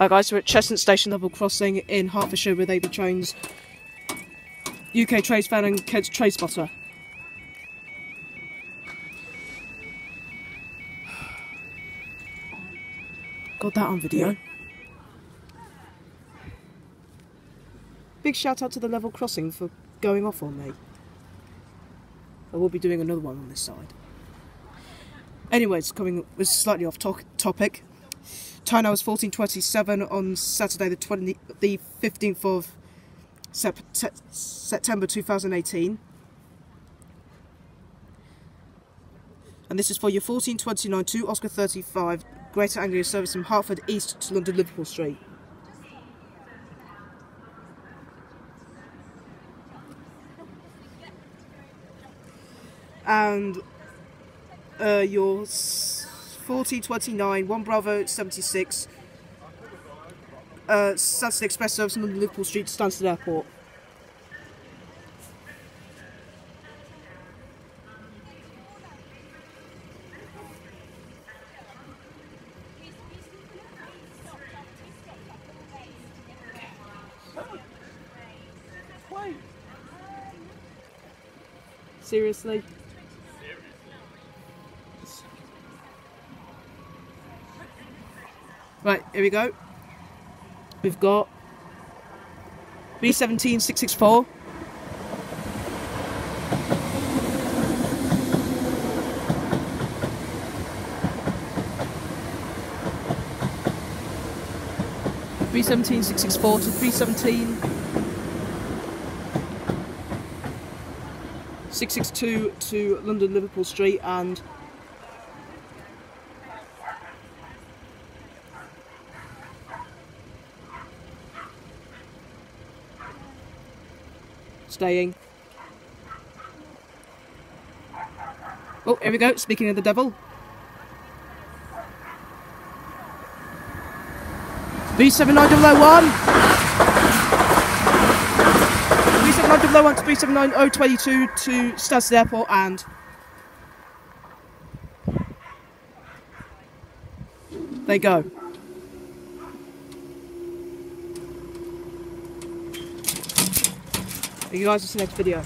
Hi guys, we're at Cheshunt Station level crossing in Hertfordshire with AB Trains, UK Trace Fan and Keds Trace Spotter. Got that on video. Big shout out to the level crossing for going off on me. I will be doing another one on this side. Anyways, coming was slightly off topic. Time now is 14:27 on Saturday the 15th of September 2018. And this is for your 14:29 to Oscar 35 Greater Anglia service from Hertford East to London Liverpool Street. And your 14:29 1 Bravo 76 Saturday Express service from London Liverpool Street to Stansted Airport. Seriously? Right, here we go. We've got B17664. B17664 to B17662 to London Liverpool Street and staying. Oh, here we go, speaking of the devil. B79001 B79001 to B79022 to Stansted Airport and there you go. You guys will see the next video.